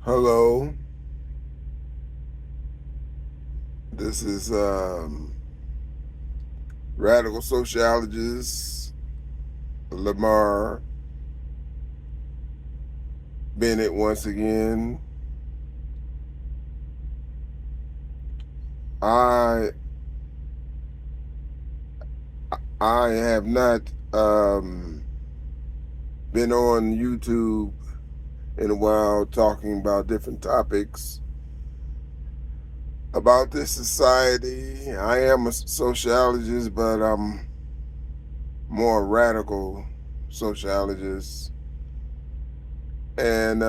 Hello, this is radical sociologist Lamar Bennett once again. I I have not been on YouTube in a while talking about different topics about this society. I am a sociologist, but I'm more radical sociologist, and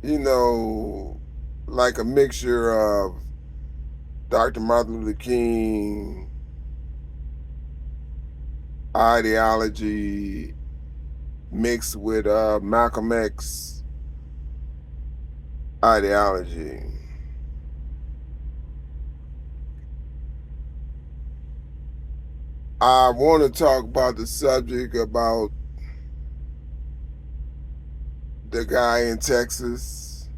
you know, like a mixture of Dr. Martin Luther King ideology mixed with Malcolm X ideology. I want to talk about the subject about the guy in Texas,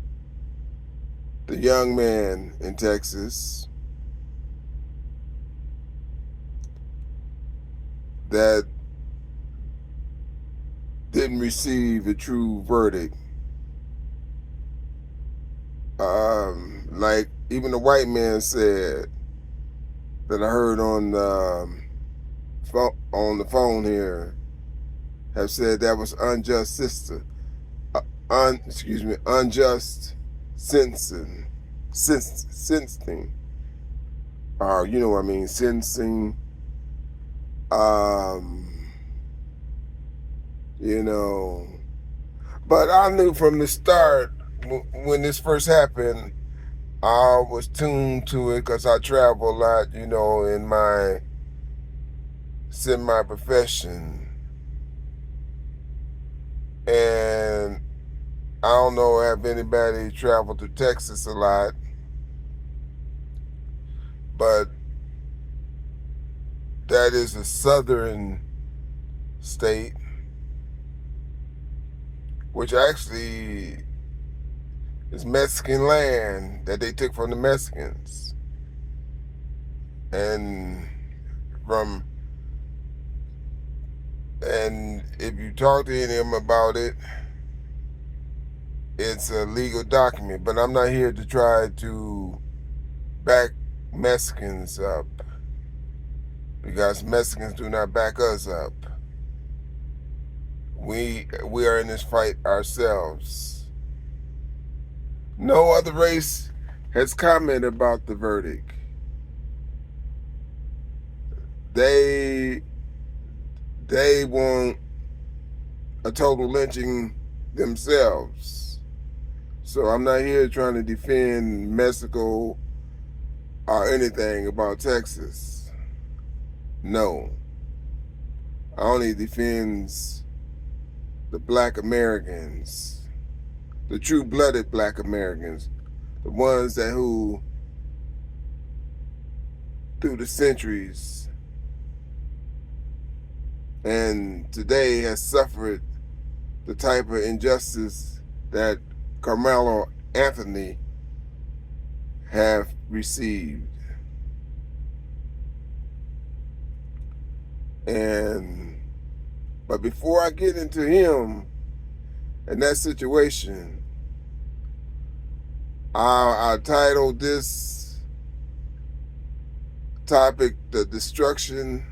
the young man in Texas that didn't receive a true verdict. Like even the white man said that I heard on the phone here have said that was unjust system, unjust sentencing, sentencing, or you know what I mean, sentencing. Um, you know, but I knew from the start when this first happened, I was tuned to it because I travel a lot, you know, in my semi-profession. And I don't know if anybody traveled to Texas a lot, but that is a southern state, which actually is Mexican land that they took from the Mexicans. And from and if you talk to any of them about it, it's a legal document. But I'm not here to try to back Mexicans up because Mexicans do not back us up. We are in this fight ourselves. No other race has commented about the verdict. They they want a total lynching themselves. So I'm not here trying to defend Mexico or anything about Texas. No. I only defends the black Americans, the true-blooded black Americans, the ones that who through the centuries and today has suffered the type of injustice that Carmelo Anthony have received. And but before I get into him and that situation, I titled this topic "The Destruction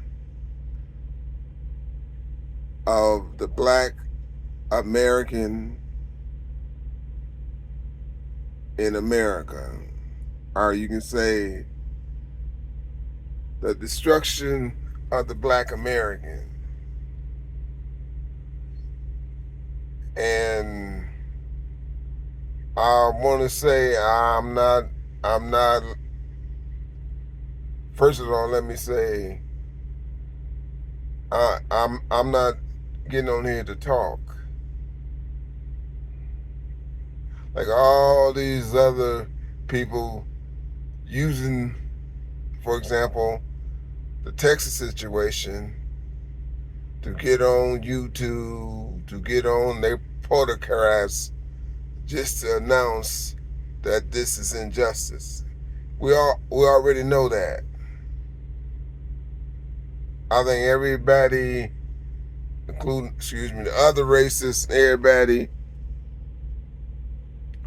of the Black American in America," or you can say the destruction of the Black American. And I want to say I'm not, first of all, let me say, I'm not getting on here to talk. Like all these other people using, for example, the Texas situation to get on YouTube, to get on their podcast just to announce that this is injustice. We already know that. I think everybody, including the other racists, everybody,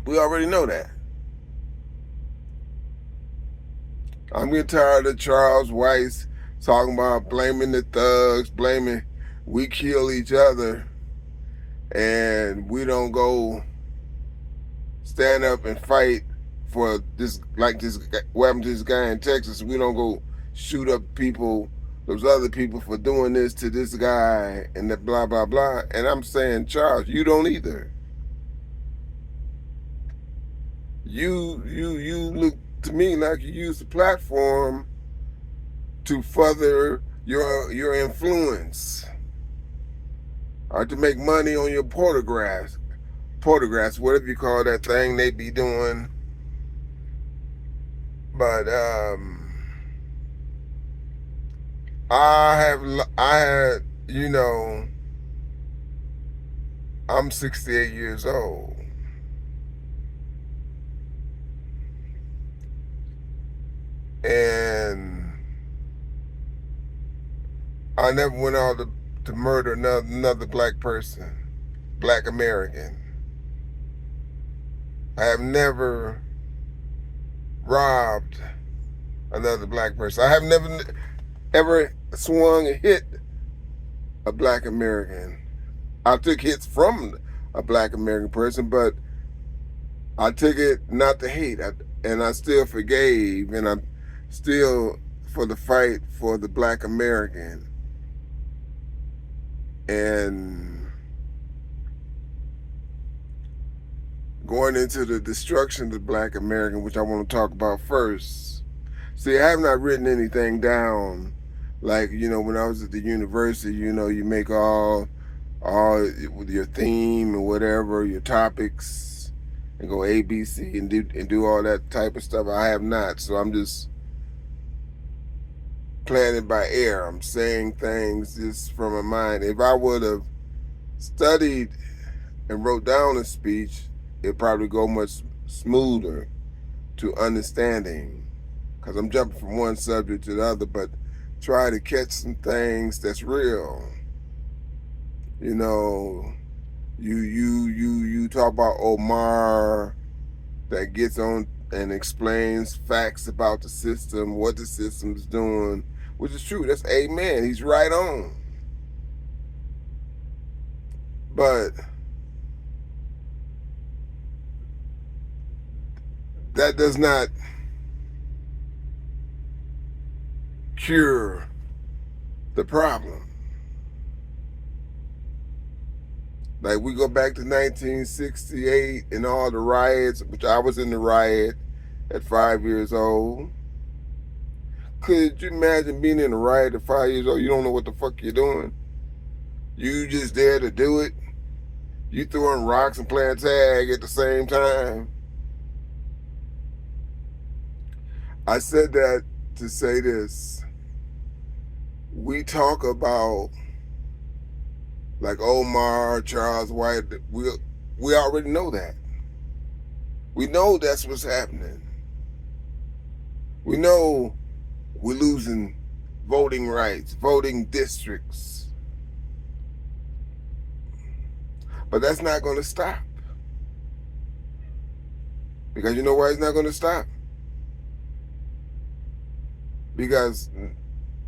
we already know that. I'm getting tired of Charles Weiss talking about blaming the thugs, blaming we kill each other, and we don't go stand up and fight for this, like this, what happened to this guy in Texas. We don't go shoot up people, those other people, for doing this to this guy and that blah, blah, blah. And I'm saying, Charles, you don't either. You look to me like you use the platform to further your influence or to make money on your pornographs, whatever you call that thing they be doing. But I'm 68 years old. And I never went out to murder another black person, black American. I have never robbed another black person. I have never ever swung and hit a black American. I took hits from a black American person, but I took it not to hate. And I still forgave, and I'm still for the fight for the black American. And going into the destruction of the black American, which I want to talk about first. See, I have not written anything down. Like, when I was at the university, you make all with your theme or whatever, your topics, and go A, B, C, and do all that type of stuff. I have not, so I'm just playing it by ear. I'm saying things just from my mind. If I would have studied and wrote down a speech, it'd probably go much smoother to understanding, because I'm jumping from one subject to the other, but try to catch some things that's real. You talk about Omar that gets on and explains facts about the system, what the system's doing, which is true. That's amen. He's right on. But that does not cure the problem. Like, we go back to 1968 and all the riots, which I was in the riot at 5 years old. Could you imagine being in a riot at 5 years old? You don't know what the fuck you're doing. You just there to do it. You throwing rocks and playing tag at the same time. I said that to say this. We talk about, like, Omar, Charles White, we already know that. We know that's what's happening. We know we're losing voting rights, voting districts. But that's not going to stop. Because you know why it's not going to stop? Because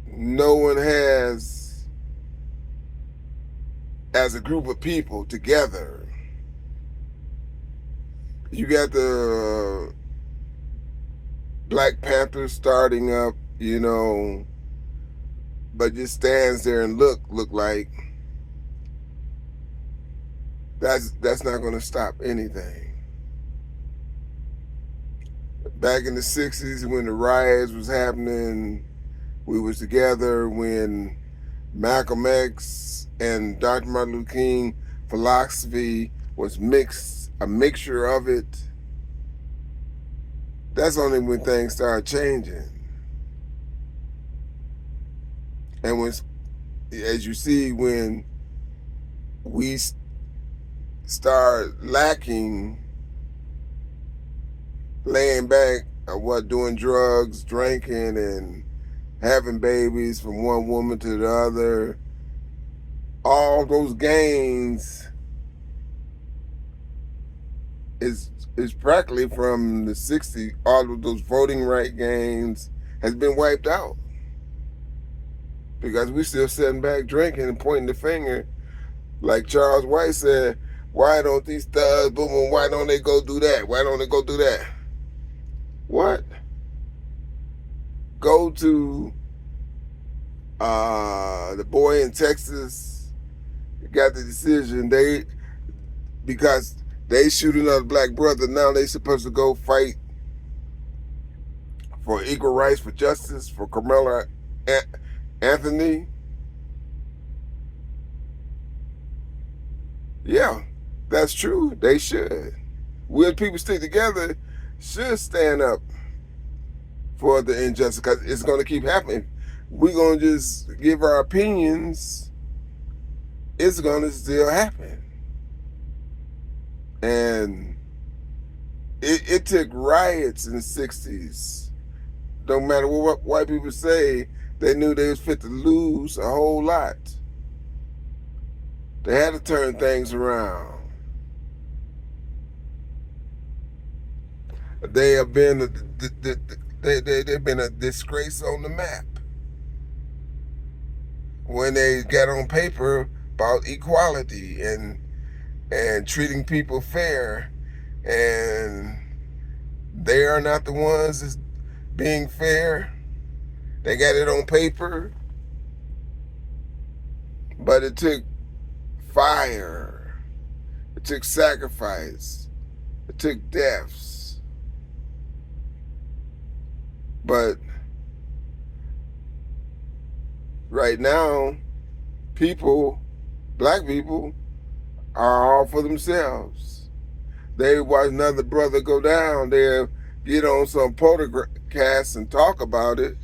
no one has, as a group of people together, you got the Black Panthers starting up, but just stands there and look like that's not going to stop anything. Back in the 60s when the riots was happening, we was together when Malcolm X and Dr. Martin Luther King philosophy was a mixture of it. That's only when things started changing. And as you see, when we start lacking laying back, doing drugs, drinking, and having babies from one woman to the other. All those gains is practically from the '60s. All of those voting right gains has been wiped out because we still sitting back drinking and pointing the finger. Like Charles White said, why don't these thugs, boom, boom, why don't they go do that? Why don't they go do that? What? Go to the boy in Texas got the decision. Because they shoot another black brother, now they supposed to go fight for equal rights, for justice, for Carmelo Anthony. Yeah, that's true. They should. We as people stick together should stand up for the injustice because it's going to keep happening. We're going to just give our opinions. It's going to still happen. And it took riots in the '60s. Don't matter what white people say, they knew they was fit to lose a whole lot. They had to turn things around. They have been they've been a disgrace on the map when they got on paper about equality and treating people fair, and they are not the ones that's being fair. They got it on paper, but it took fire, it took sacrifice, it took deaths. But right now, black people, are all for themselves. They watch another brother go down, they'll get on some podcast and talk about it.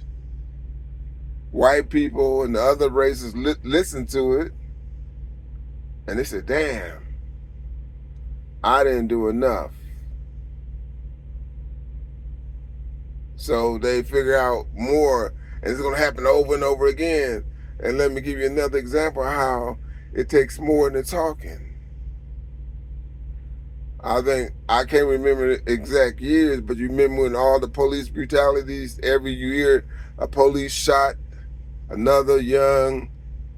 White people and the other races listen to it, and they say, damn, I didn't do enough. So they figure out more, and it's going to happen over and over again. And let me give you another example of how it takes more than talking. I can't remember the exact years, but you remember when all the police brutalities, every year a police shot another young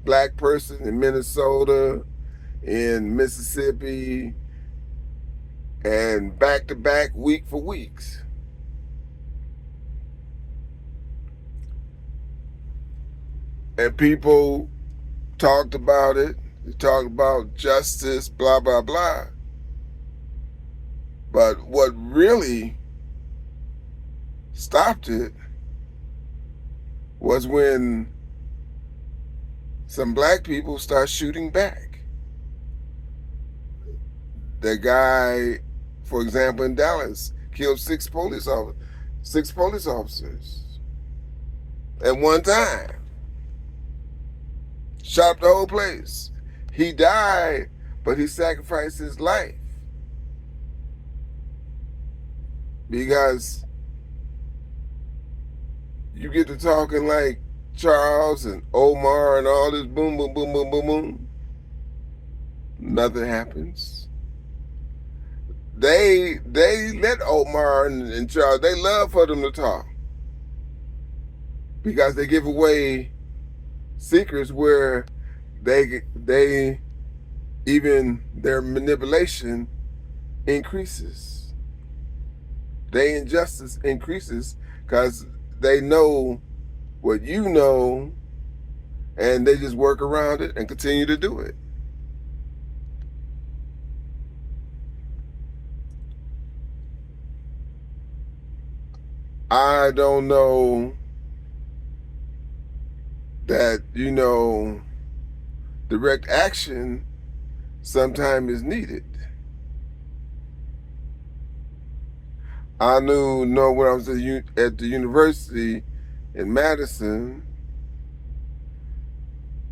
black person in Minnesota, in Mississippi, and back to back, week for weeks. And people talked about it. They talked about justice, blah, blah, blah. But what really stopped it was when some black people start shooting back. The guy, for example, in Dallas, killed six police officers at one time. Shot up the whole place. He died, but he sacrificed his life. Because you get to talking like Charles and Omar and all this boom, boom, boom, boom, boom, boom. Nothing happens. They let Omar and Charles, they love for them to talk. Because they give away secrets where they even their manipulation increases. Their injustice increases because they know what you know, and they just work around it and continue to do it. I don't know that, direct action sometimes is needed. I know when I was at the university in Madison,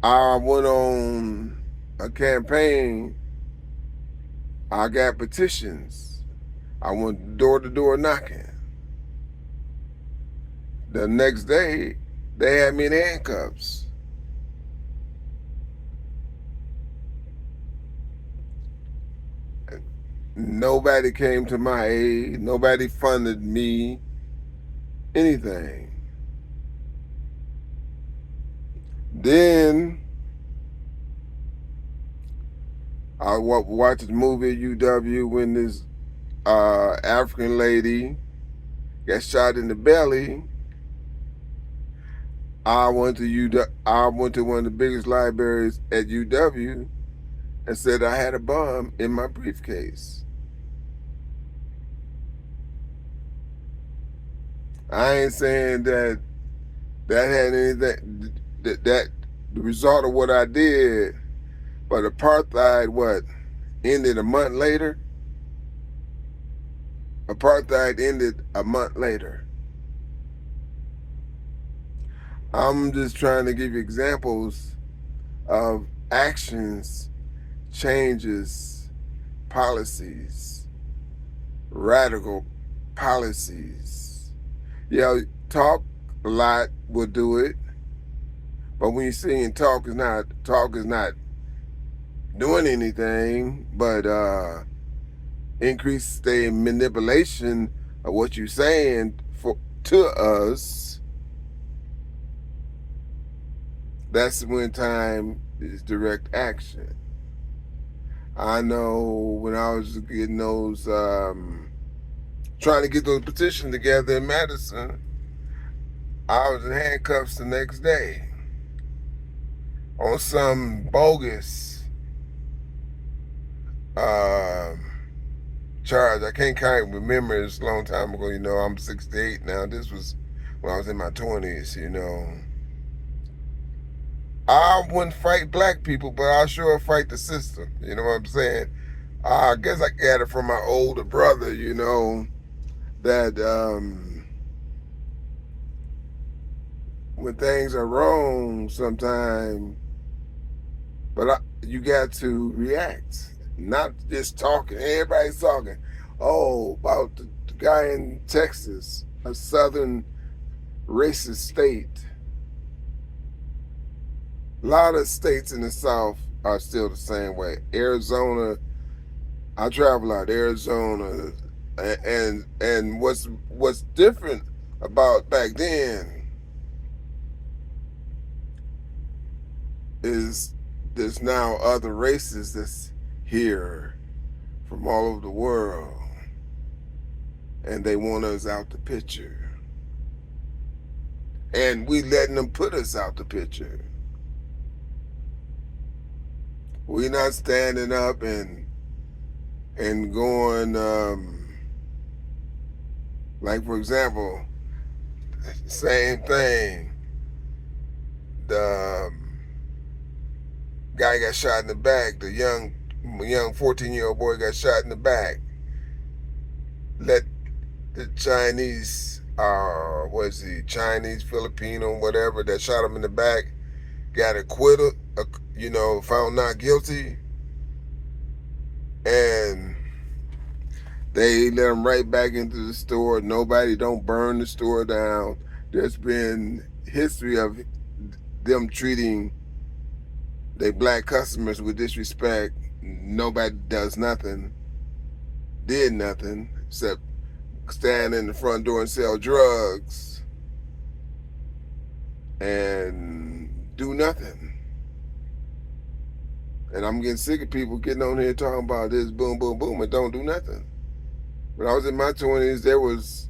I went on a campaign. I got petitions. I went door to door knocking. The next day, they had me in handcuffs. Nobody came to my aid. Nobody funded me anything. Then I watched the movie at UW when this African lady got shot in the belly. I went to one of the biggest libraries at UW and said I had a bomb in my briefcase. I ain't saying that had anything that the result of what I did, but apartheid ended a month later. Apartheid ended a month later. I'm just trying to give you examples of actions, changes, policies, radical policies. Yeah, talk a lot will do it, but when you're seeing talk is not doing anything, but increase the manipulation of what you're saying to us. That's when time is direct action. I know when I was getting those, trying to get those petitions together in Madison, I was in handcuffs the next day on some bogus charge. I can't kind of remember. It's a long time ago. I'm 68 now. This was when I was in my 20s. I wouldn't fight black people, but I'll sure fight the system. You know what I'm saying? I guess I got it from my older brother, that when things are wrong sometime, but you got to react, not just talking. Everybody's talking. Oh, about the guy in Texas, a southern racist state. A lot of states in the South are still the same way. Arizona, I travel out Arizona, and what's different about back then is there's now other races that's here from all over the world, and they want us out the picture, and we letting them put us out the picture. We're not standing up and going, like, for example, same thing. The guy got shot in the back. The young 14-year-old boy got shot in the back. Let the Chinese, Chinese, Filipino, whatever, that shot him in the back, got acquitted, found not guilty, and they let him right back into the store. Nobody don't burn the store down. There's been history of them treating their black customers with disrespect. Nobody does nothing, did nothing, except stand in the front door and sell drugs and do nothing. And I'm getting sick of people getting on here talking about this boom, boom, boom, and don't do nothing. When I was in my 20s, there was,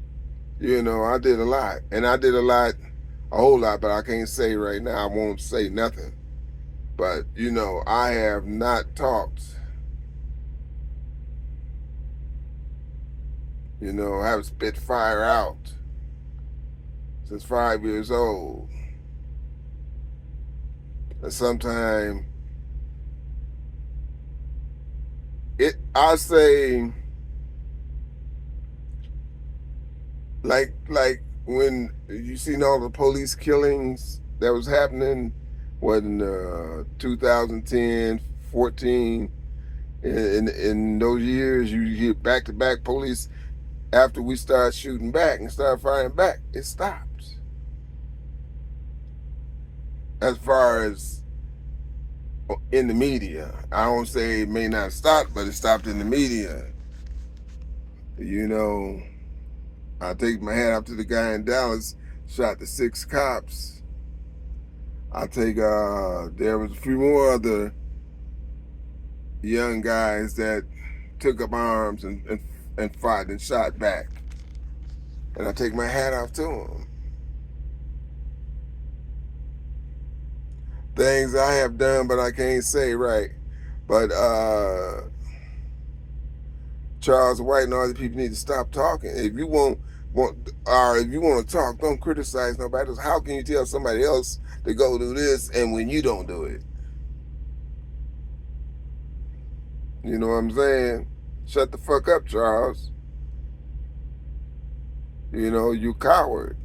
I did a lot. And I did a whole lot, but I can't say right now. I won't say nothing. But, I have not talked. I have spit fire out since 5 years old. And sometimes I say, like when you seen all the police killings that was happening, in 2010, 14, In those years, you get back-to-back police. After we start shooting back and start firing back, it stopped. As far as in the media, I don't say it may not stop, but it stopped in the media. You know, I take my hat off to the guy in Dallas, shot the 6 cops. I take there was a few more other young guys that took up arms and fought and shot back. And I take my hat off to them. Things I have done, but I can't say right. But Charles White and all the people need to stop talking. If you if you want to talk, don't criticize nobody else. How can you tell somebody else to go do this and when you don't do it? You know what I'm saying? Shut the fuck up, Charles. You know, you coward.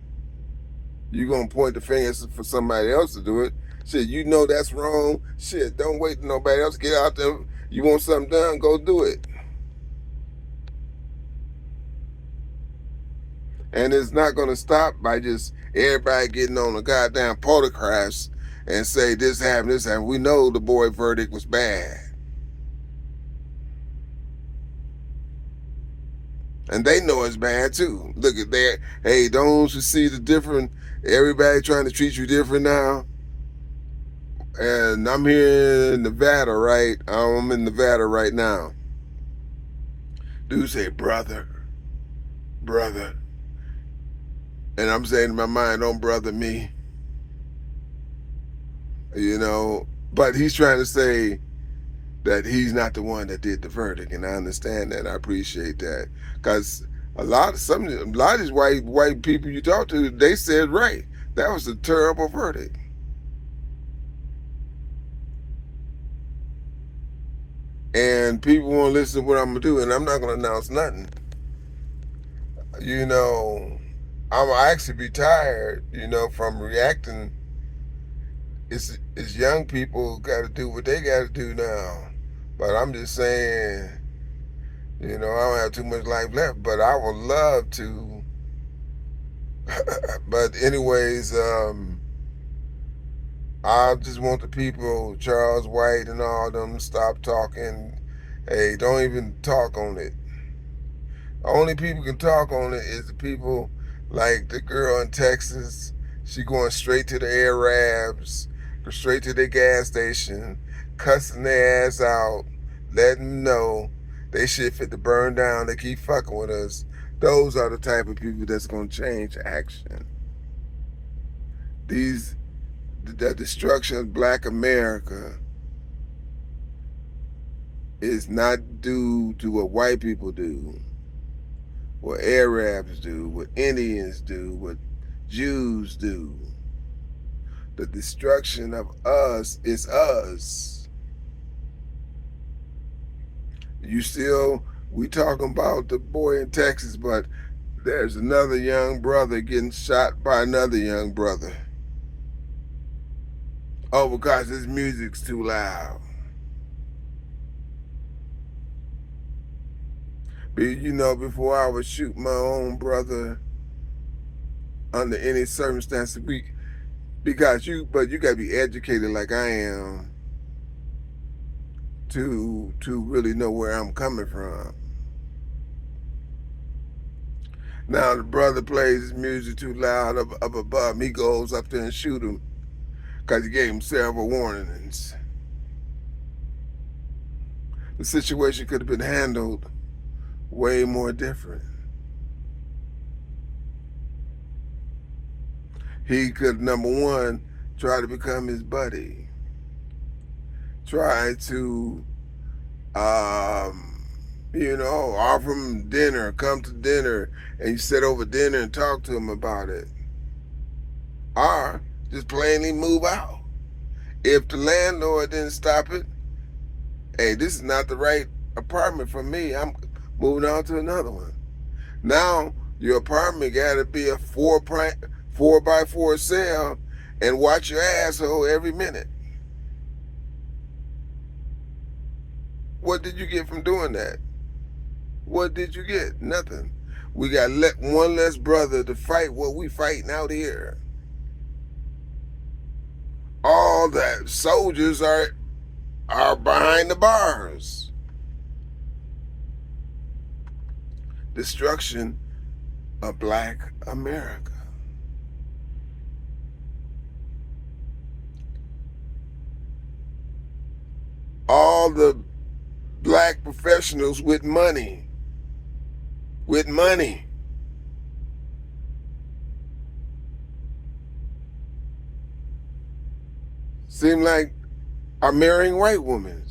You gonna point the fingers for somebody else to do it. Shit, you know that's wrong. Shit, don't wait till nobody else get out there. You want something done, go do it. And it's not gonna stop by just everybody getting on a goddamn photographs and say this happened, this happened. We know the boy verdict was bad. And they know it's bad too. Look at that. Hey, don't you see the different, everybody trying to treat you different now? And I'm here in Nevada, right? I'm in Nevada right now. Dude say, brother. And I'm saying in my mind, don't brother me. You know, but he's trying to say that he's not the one that did the verdict, and I understand that. I appreciate that, because a lot of these white people you talk to, they said right, that was a terrible verdict. And people won't listen to what I'm gonna do, and I'm not gonna announce nothing. You know, I'm actually be tired, you know, from reacting. It's young people got to do what they got to do now. But I'm just saying, you know, I don't have too much life left, but I would love to. But anyways, I just want the people, Charles White and all them, to stop talking. Hey, don't even talk on it. The only people can talk on it is the people like the girl in Texas. She going straight to the Arabs, go straight to the gas station, cussing their ass out, letting them know they shit fit to burn down. They keep fucking with us. Those are the type of people that's going to change action. The destruction of Black America is not due to what white people do, what Arabs do, what Indians do, what Jews do. The destruction of us is us. We talking about the boy in Texas, but there's another young brother getting shot by another young brother. Oh, because his music's too loud. But you know, before I would shoot my own brother under any circumstances, but you gotta be educated like I am to really know where I'm coming from. Now the brother plays his music too loud up above him. He goes up there and shoot him because he gave him several warnings. The situation could have been handled way more different. He could, number one, try to become his buddy. Try to, you know, offer him dinner, come to dinner, and you sit over dinner and talk to him about it. Or just plainly move out. If the landlord didn't stop it, hey, this is not the right apartment for me. I'm moving on to another one. Now your apartment got to be a 4x4 cell and watch your asshole every minute. What did you get from doing that? What did you get? Nothing. We got one less brother to fight what we fighting out here. All that soldiers are behind the bars. Destruction of Black America. All the black professionals with money. Seem like are marrying white women.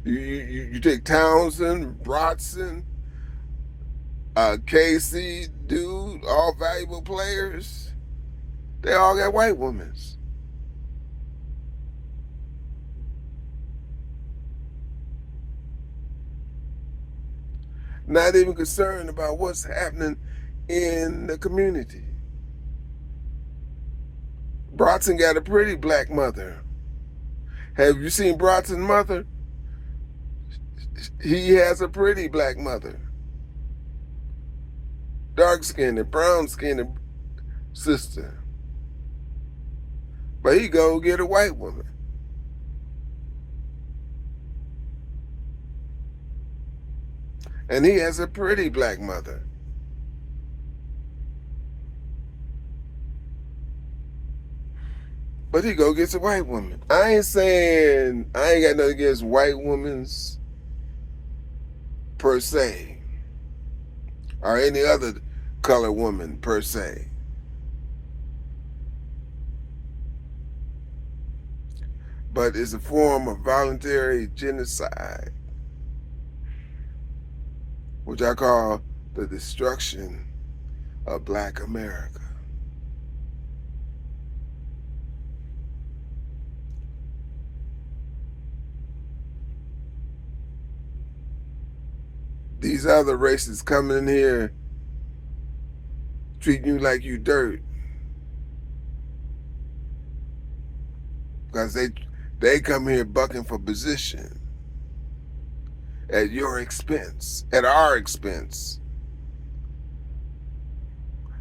You take Townsend, Bronson, Casey, dude, all valuable players. They all got white women. Not even concerned about what's happening in the community. Bronson got a pretty black mother. Have you seen Bronson's mother? He has a pretty black mother. Dark-skinned, brown-skinned sister. But he go get a white woman. And he has a pretty black mother. But he go gets a white woman. I ain't saying I ain't got nothing against white women per se, or any other colored woman per se. But it's a form of voluntary genocide, which I call the destruction of Black America. These other races coming in here treating you like you dirt because they come here bucking for position at your expense, at our expense.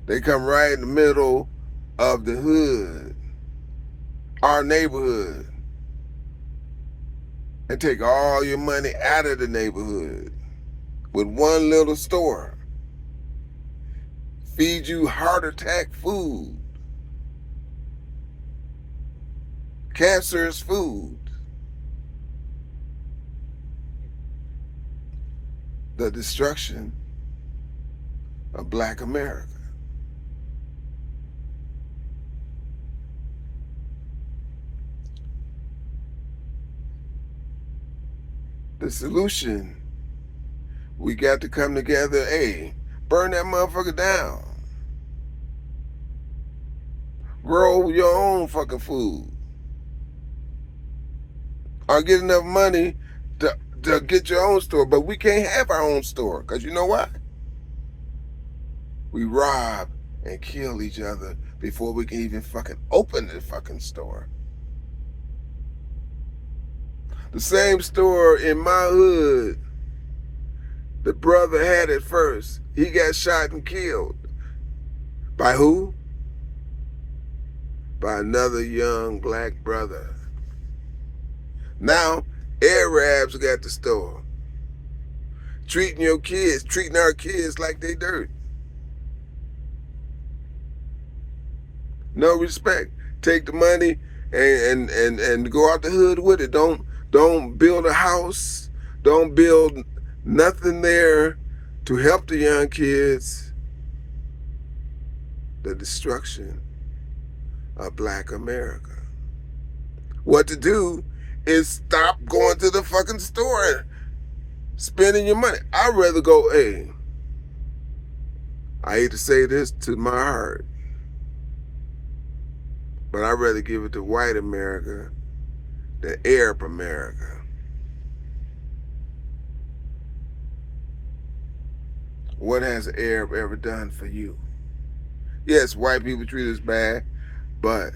They come right in the middle of the hood, our neighborhood, and take all your money out of the neighborhood with one little store. Feed you heart attack food, cancerous food. The destruction of Black America. The solution, we got to come together, hey, burn that motherfucker down. Grow your own fucking food. Or get enough money to get your own store. But we can't have our own store. Because you know why? We rob and kill each other before we can even fucking open the fucking store. The same store in my hood, the brother had it first. He got shot and killed. By who? By another young black brother. Now, Arabs got the store. Treating our kids like they dirt. No respect. Take the money and go out the hood with it. Don't build a house. Don't build nothing there to help the young kids. The destruction of Black America. What to do is stop going to the fucking store and spending your money. I'd rather go, hey, I hate to say this to my heart, but I'd rather give it to white America than Arab America. What has an Arab ever done for you? Yes, white people treat us bad, but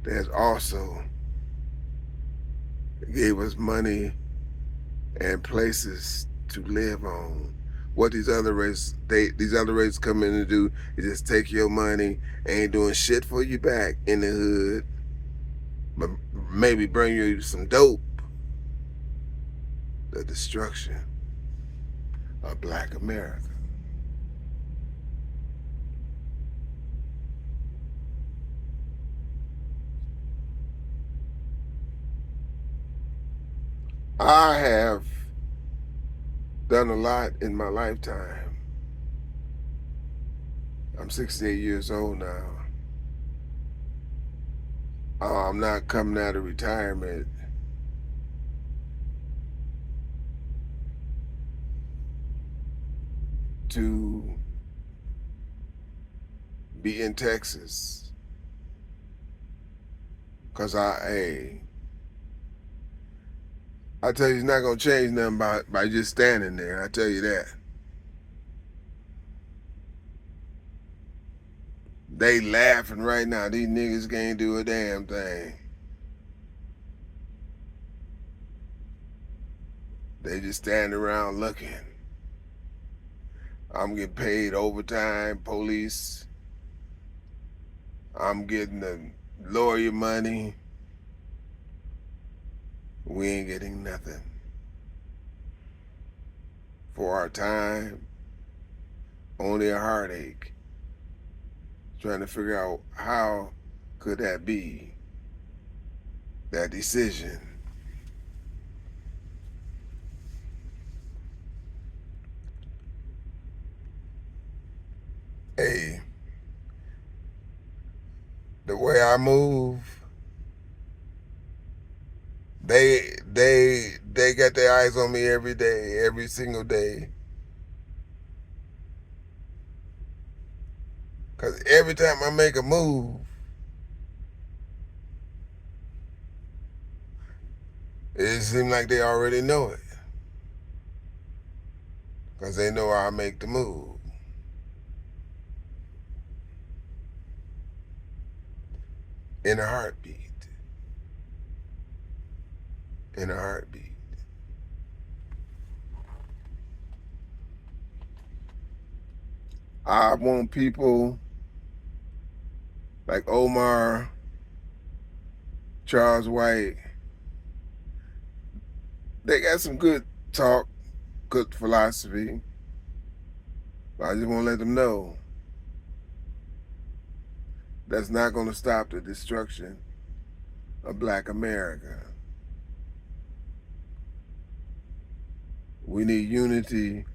there's also gave us money and places to live on. What these other races come in to do is just take your money, ain't doing shit for you back in the hood, but maybe bring you some dope. The destruction of Black America. I have done a lot in my lifetime. I'm 68 years old now. I'm not coming out of retirement to be in Texas because I tell you, it's not gonna change nothing by just standing there. I tell you that. They laughing right now. These niggas can't do a damn thing. They just stand around looking. I'm getting paid overtime, police. I'm getting the lawyer money. We ain't getting nothing for our time. Only a heartache. Trying to figure out how could that be? That decision. Hey, the way I move, they got their eyes on me every day, every single day. Cause every time I make a move, it seems like they already know it. Cause they know I make the move. In a heartbeat. In a heartbeat. I want people like Omar, Charles White. They got some good talk, good philosophy. But I just want to let them know that's not going to stop the destruction of Black America. We need unity.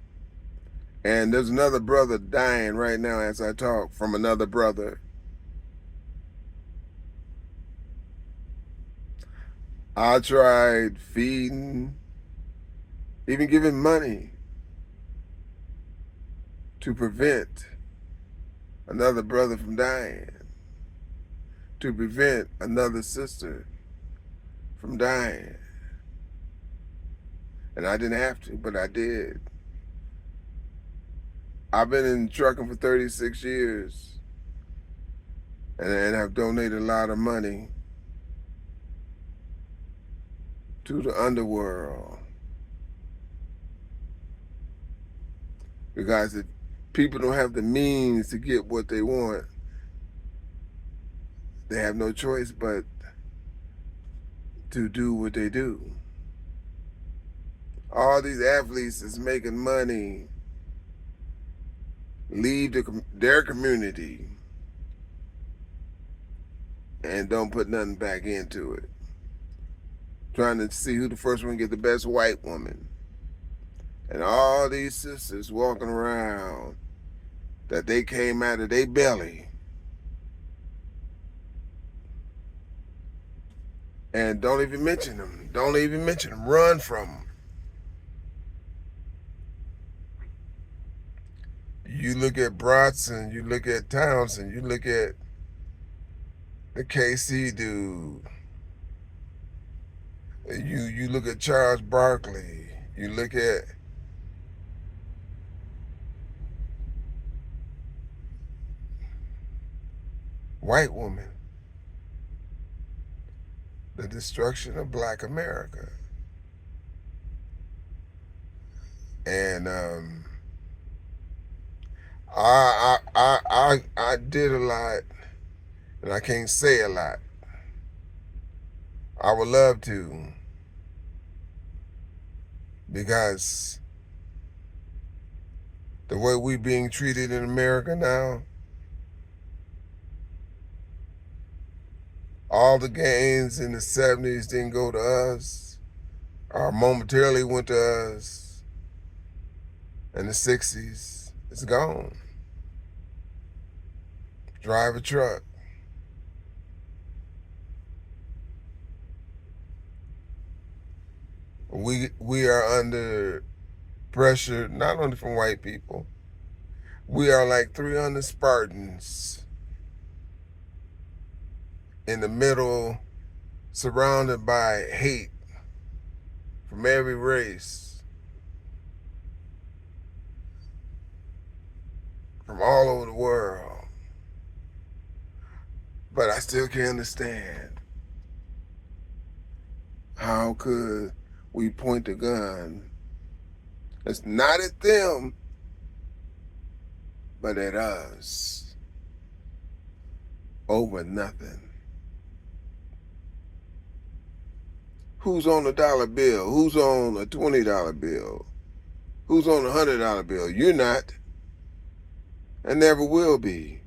And there's another brother dying right now as I talk from another brother. I tried feeding, even giving money to prevent another brother from dying, to prevent another sister from dying. And I didn't have to, but I did. I've been in trucking for 36 years and have donated a lot of money to the underworld. Because if people don't have the means to get what they want, they have no choice but to do what they do. All these athletes is making money, leave their community and don't put nothing back into it. Trying to see who the first one get the best white woman. And all these sisters walking around that they came out of their belly. And don't even mention them. Don't even mention them. Run from them. You look at Bronson, you look at Townsend, you look at the KC dude. You look at Charles Barkley. You look at white woman. The destruction of Black America. And I did a lot, and I can't say a lot. I would love to, because the way we being treated in America now, all the gains in the 70s didn't go to us, or momentarily went to us. In the 60s, it's gone. Drive a truck. We are under pressure, not only from white people. We are like 300 Spartans in the middle, surrounded by hate from every race, from all over the world. But I still can't understand, how could we point the gun? It's not at them, but at us, over nothing. Who's on a dollar bill? Who's on a $20 bill? Who's on a $100 bill? You're not, and never will be.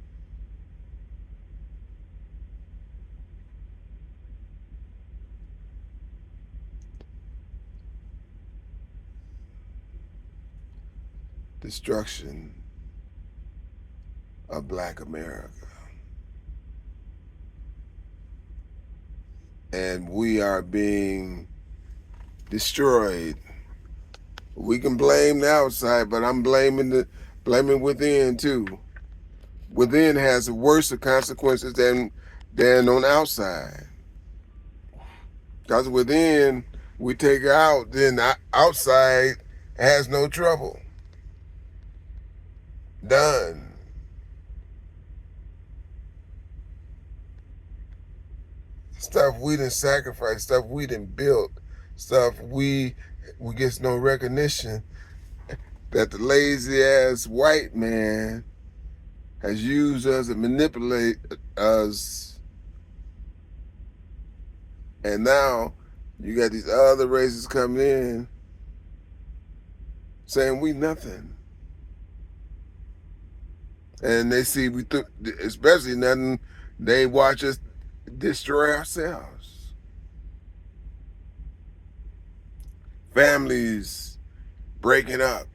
Destruction of Black America. And we are being destroyed. We can blame the outside, but I'm blaming within too. Within has worse consequences than on the outside. Because within we take it out, then the outside has no trouble. Done. Stuff we didn't sacrifice, stuff we didn't build, stuff we get no recognition, that the lazy ass white man has used us and manipulate us. And now you got these other races coming in saying we nothing. And they see especially nothing, they watch us destroy ourselves. Families breaking up.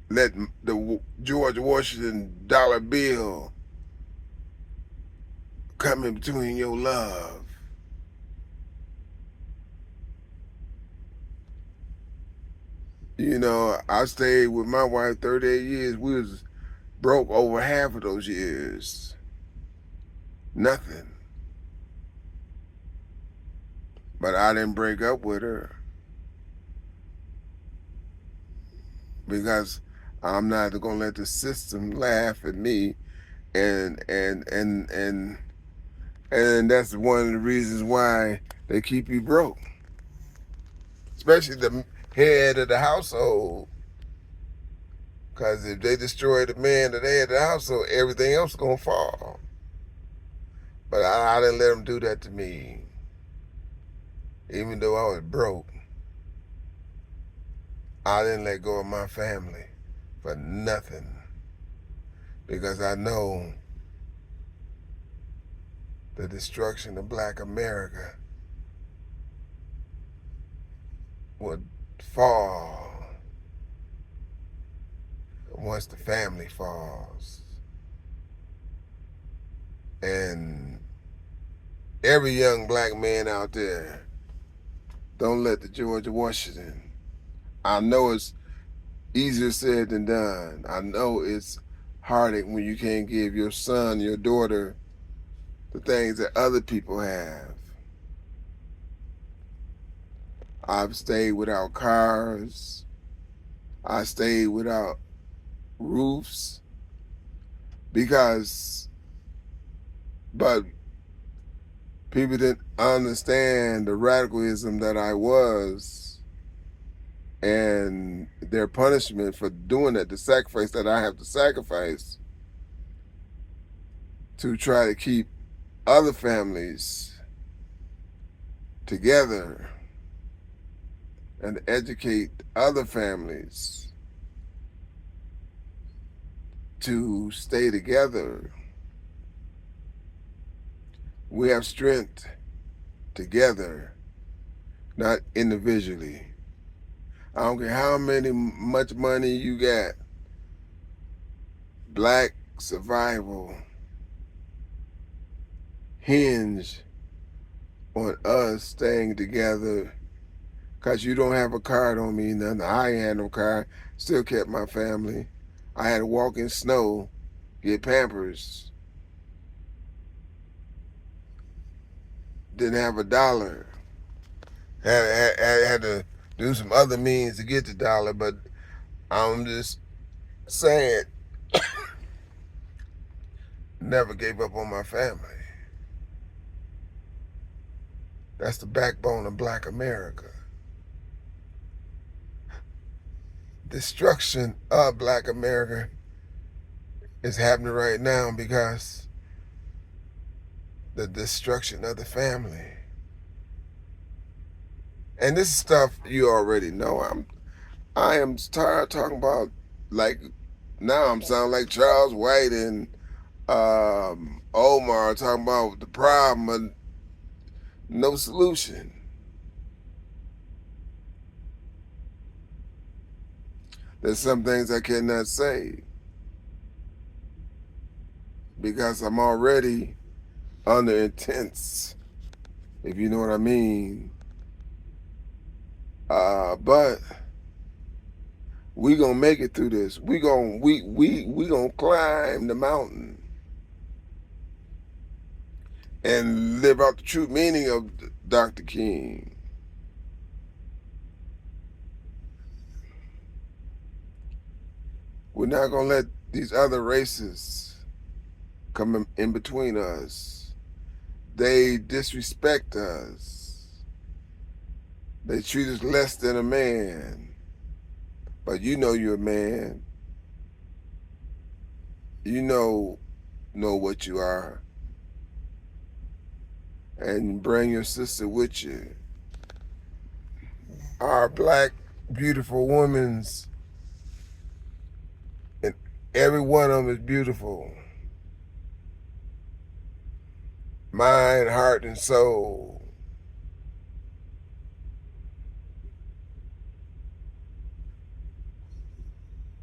Let the George Washington dollar bill come in between your love. You know, I stayed with my wife 38 years. We was broke over half of those years. Nothing. But I didn't break up with her because I'm not gonna let the system laugh at me, and that's one of the reasons why they keep you broke, especially the head of the household. Because if they destroy the man, the head of the household, everything else is gonna fall. But I didn't let them do that to me, even though I was broke. I didn't let go of my family for nothing, because I know the destruction of Black America would fall once the family falls. And every young Black man out there, don't let the George Washington. I know it's easier said than done. I know it's heartache when you can't give your son, your daughter, the things that other people have. I've stayed without cars. I stayed without roofs but people didn't understand the radicalism that I was. and their punishment for doing that, the sacrifice that I have to sacrifice to try to keep other families together and educate other families to stay together. We have strength together, not individually. I don't care how much money you got. Black survival hinge on us staying together. Cause you don't have a card on me, nothing. I ain't had no card. Still kept my family. I had to walk in snow, get Pampers. Didn't have a dollar. Had to do some other means to get the dollar, but I'm just saying, never gave up on my family. That's the backbone of Black America. Destruction of Black America is happening right now because the destruction of the family. And this is stuff you already know. I am tired of talking about, like, now I'm sounding like Charles White and Omar talking about the problem and no solution. There's some things I cannot say because I'm already under intense, if you know what I mean. But we gonna make it through this. We gonna climb the mountain and live out the true meaning of Dr. King. We're not gonna let these other races come in between us. They disrespect us. They treat us less than a man. But you know you're a man. You know what you are. And bring your sister with you. Our black, beautiful women's, and every one of them is beautiful. Mind, heart, and soul.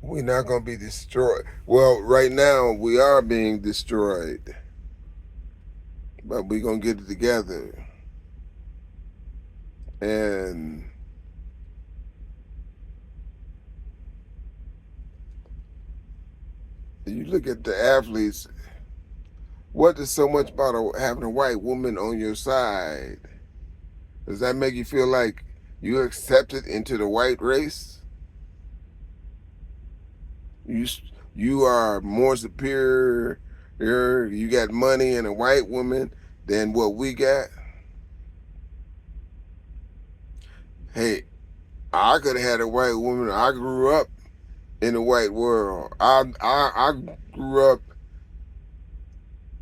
We're not going to be destroyed. Well, right now, we are being destroyed. But we're going to get it together. And you look at the athletes, what is so much about having a white woman on your side? Does that make you feel like you're accepted into the white race? You are more superior, you got money and a white woman than what we got? Hey, I could have had a white woman. I grew up in the white world. I grew up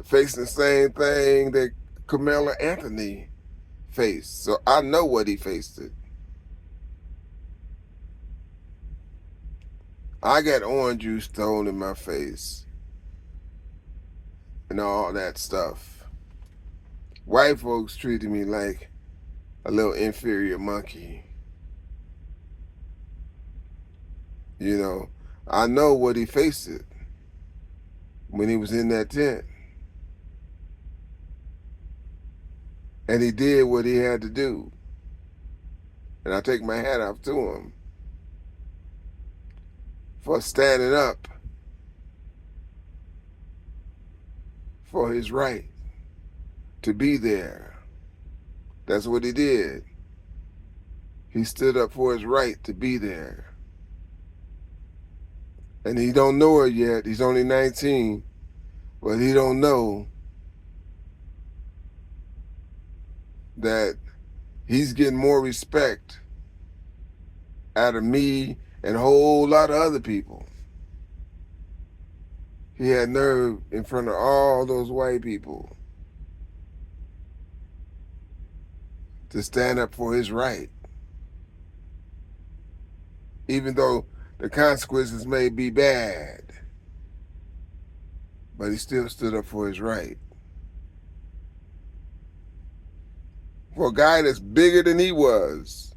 facing the same thing that Carmelo Anthony faced. So I know what he faced it. I got orange juice thrown in my face and all that stuff. White folks treated me like a little inferior monkey. You know, I know what he faced it when he was in that tent. And he did what he had to do. And I take my hat off to him for standing up for his right to be there. That's what he did. He stood up for his right to be there. And he don't know it yet. He's only 19, but he don't know that he's getting more respect out of me and a whole lot of other people. He had nerve in front of all those white people to stand up for his right, even though the consequences may be bad, but he still stood up for his right. For a guy that's bigger than he was,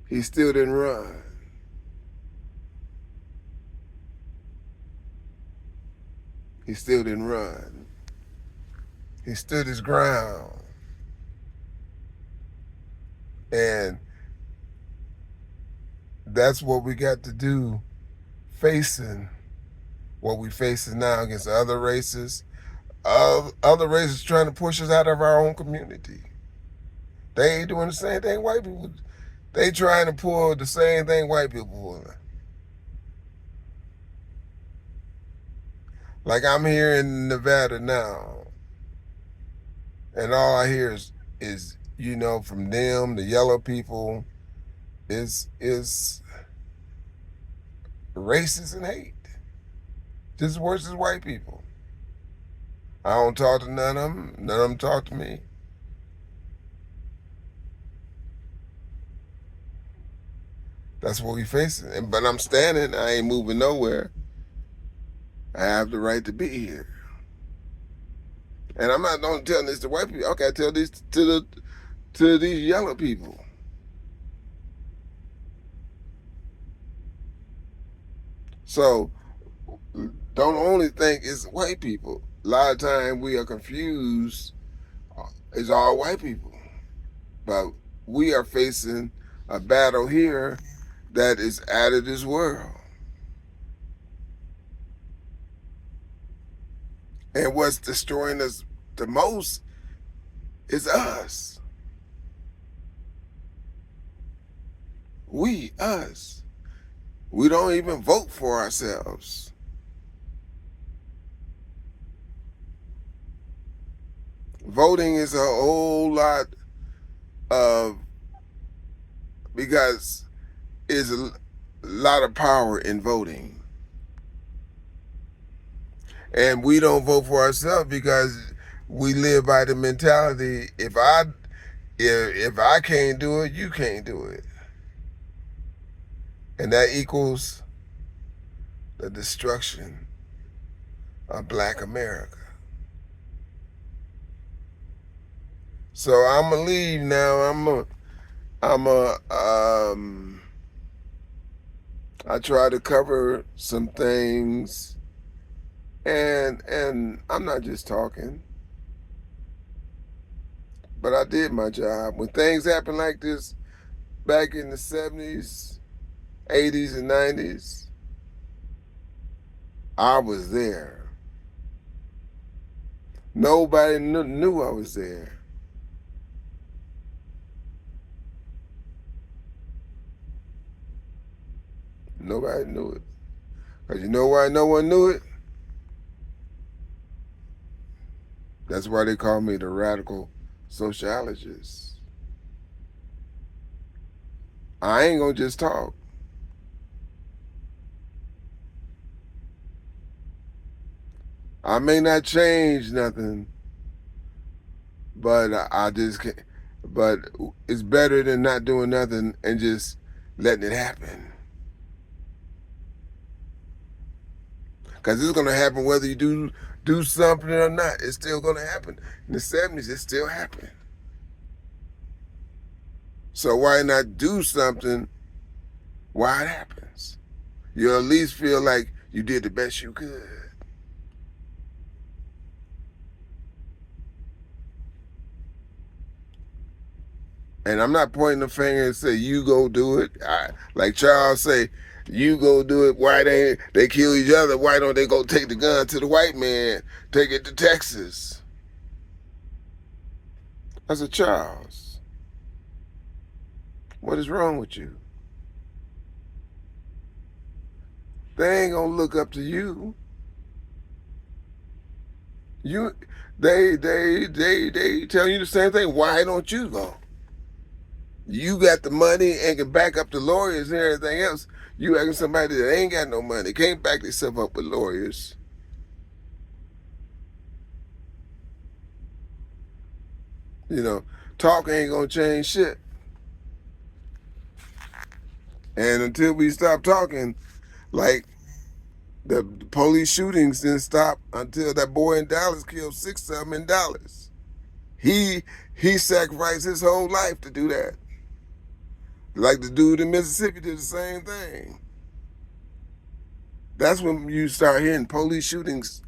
he still didn't run. He still didn't run. He stood his ground. And that's what we got to do, facing what we facing now against other races. Other races trying to push us out of our own community. They ain't doing the same thing white people. They trying to pull the same thing white people pull. Like I'm here in Nevada now, and all I hear is from them, the yellow people, is racist and hate, just as worse as white people. I don't talk to none of them. None of them talk to me. That's what we facing. But I'm standing. I ain't moving nowhere. I have the right to be here. And I'm not only telling this to white people. Okay, I tell this to these yellow people. So don't only think it's white people. A lot of times we are confused. It's all white people. But we are facing a battle here that is out of this world. And what's destroying us the most is us. Us. We don't even vote for ourselves. Voting is a whole lot of, because there's a lot of power in voting. And we don't vote for ourselves because we live by the mentality, if I can't do it, you can't do it. And that equals the destruction of Black America. So I'm gonna leave now. I try to cover some things, and I'm not just talking, but I did my job. When things happen like this back in the 70s, 80s, and 90s, I was there. Nobody knew I was there. Nobody knew it. Because you know why no one knew it? That's why they call me the radical sociologist. I ain't gonna just talk. I may not change nothing, but I just can't. But it's better than not doing nothing and just letting it happen. Because it's gonna happen whether you do something or not. It's still gonna happen. In the 70s, it still happened. So why not do something while it happens? You'll at least feel like you did the best you could. And I'm not pointing the finger and say, you go do it. Like Charles say, you go do it. Why they kill each other? Why don't they go take the gun to the white man, take it to Texas? I said, Charles, what is wrong with you? They ain't gonna look up to you. They tell you the same thing. Why don't you go? You got the money and can back up the lawyers and everything else. You asking somebody that ain't got no money, can't back themselves up with lawyers. You know, talk ain't gonna change shit. And until we stop talking, like the police shootings didn't stop until that boy in Dallas killed 6 of them in Dallas. He sacrificed his whole life to do that. Like the dude in Mississippi did the same thing. That's when you start hearing police shootings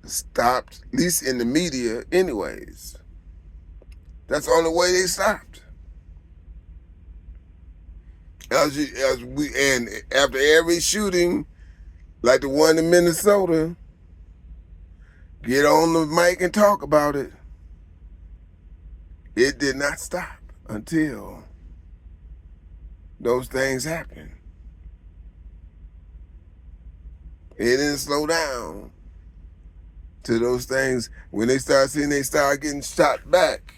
stopped, at least in the media anyways. That's the only way they stopped. And after every shooting, like the one in Minnesota, get on the mic and talk about it. It did not stop until those things happened. It didn't slow down to those things. When they start seeing they start getting shot back,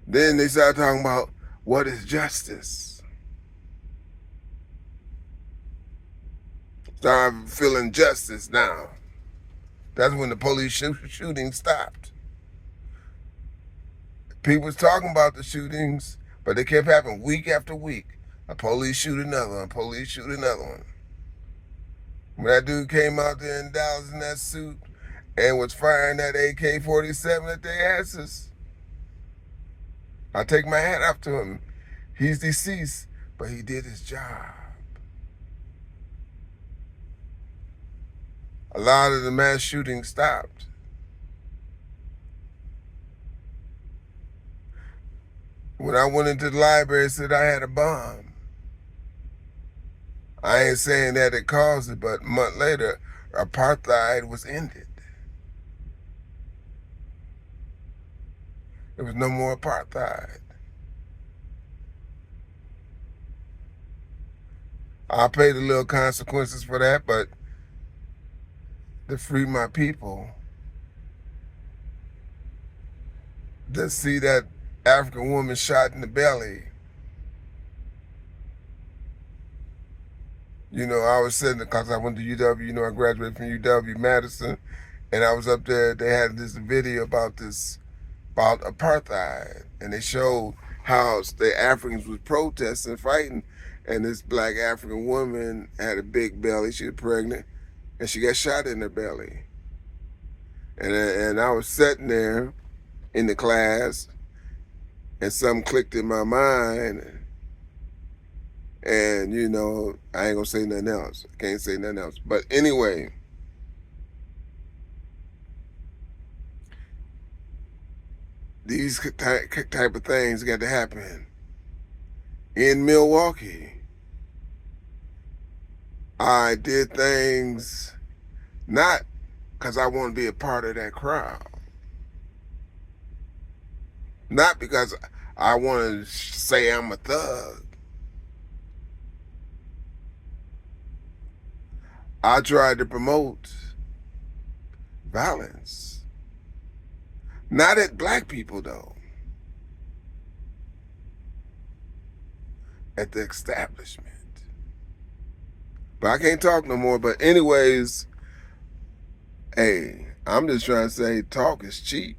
then they start talking about what is justice. Start feeling justice now. That's when the police shooting stopped. People was talking about the shootings, but they kept happening week after week. A police shoot another one, a police shoot another one. When that dude came out there in Dallas in that suit and was firing that AK-47 at their asses, I take my hat off to him. He's deceased, but he did his job. A lot of the mass shootings stopped. When I went into the library and said I had a bomb, I ain't saying that it caused it, but a month later, apartheid was ended. There was no more apartheid. I paid the little consequences for that, but to free my people, to see that African woman shot in the belly. You know, I was sitting, because I went to UW, you know, I graduated from UW Madison, and I was up there, they had this video about apartheid, and they showed how the Africans was protesting, fighting, and this black African woman had a big belly, she was pregnant, and she got shot in the belly. And I was sitting there in the class, and something clicked in my mind, and you know, I ain't gonna say nothing else. I can't say nothing else. But anyway, these type of things got to happen. In Milwaukee, I did things not because I want to be a part of that crowd. Not because I want to say I'm a thug. I tried to promote violence. Not at black people, though. At the establishment. But I can't talk no more. But anyways, hey, I'm just trying to say talk is cheap.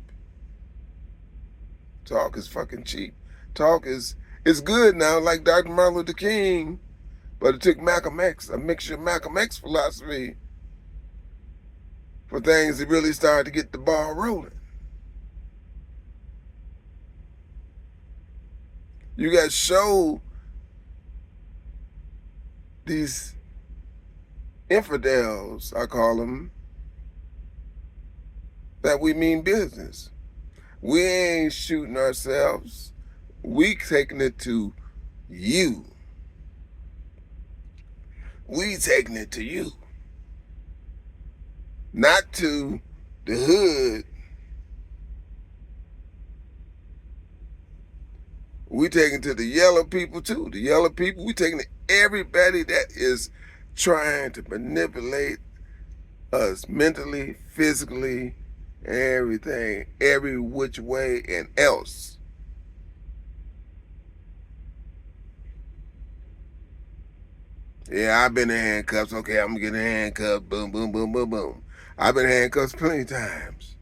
Talk is fucking cheap. Talk is, it's good now, like Dr. Martin Luther King, but it took Malcolm X, a mixture of Malcolm X philosophy, for things to really start to get the ball rolling. You got to show these infidels, I call them, that we mean business. We ain't shooting ourselves. We taking it to you. We taking it to you. Not to the hood. We taking it to the yellow people too. The yellow people, we taking it to everybody that is trying to manipulate us mentally, physically, everything, every which way and else. Yeah, I've been in handcuffs. Okay, I'm getting handcuffed. Boom, boom, boom, boom, boom. I've been in handcuffs plenty of times.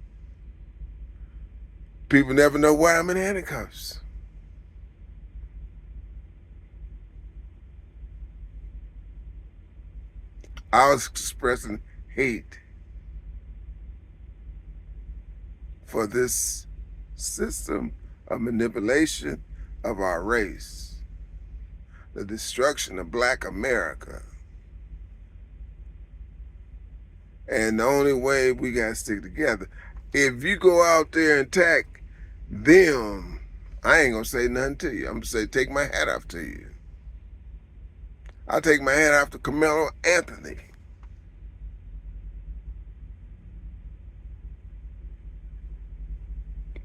People never know why I'm in handcuffs. I was expressing hate for this system of manipulation of our race, the destruction of Black America. And the only way we gotta stick together. If you go out there and attack them, I ain't gonna say nothing to you. I'm gonna say take my hat off to you. I take my hat off to Carmelo Anthony.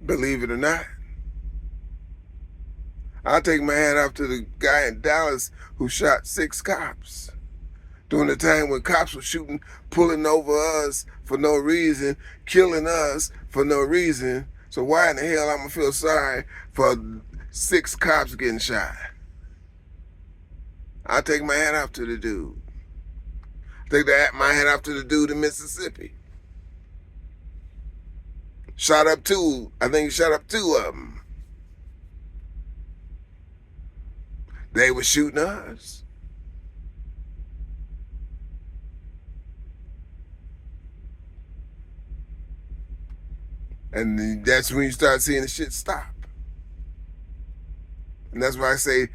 Believe it or not. I take my hat off to the guy in Dallas who shot 6 cops during the time when cops were shooting, pulling over us for no reason, killing us for no reason. So why in the hell I'm gonna feel sorry for 6 cops getting shot? I take my hat off to the dude. Take my hat off to the dude in Mississippi. Shot up 2. I think he shot up 2 of them. They were shooting us. And that's when you start seeing the shit stop. And that's why I say,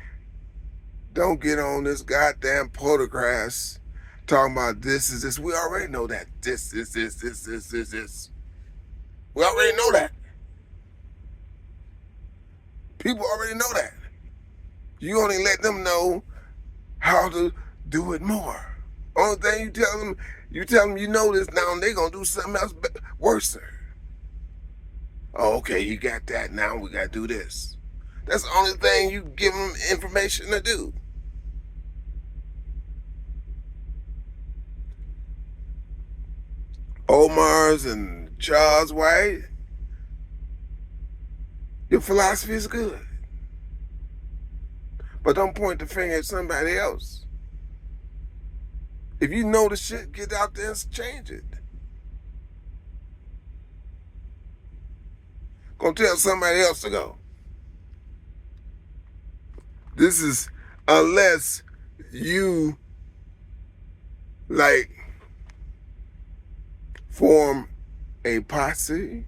don't get on this goddamn podcast talking about this is this. We already know that. This. We already know that. People already know that. You only let them know how to do it more. Only thing you tell them you know this now, and they gonna do something else worse. Oh, okay, you got that. Now we gotta do this. That's the only thing you give them information to do. Omar's and Charles White, your philosophy is good. But don't point the finger at somebody else. If you know the shit, get out there and change it. Go tell somebody else to go. This is unless you like form a posse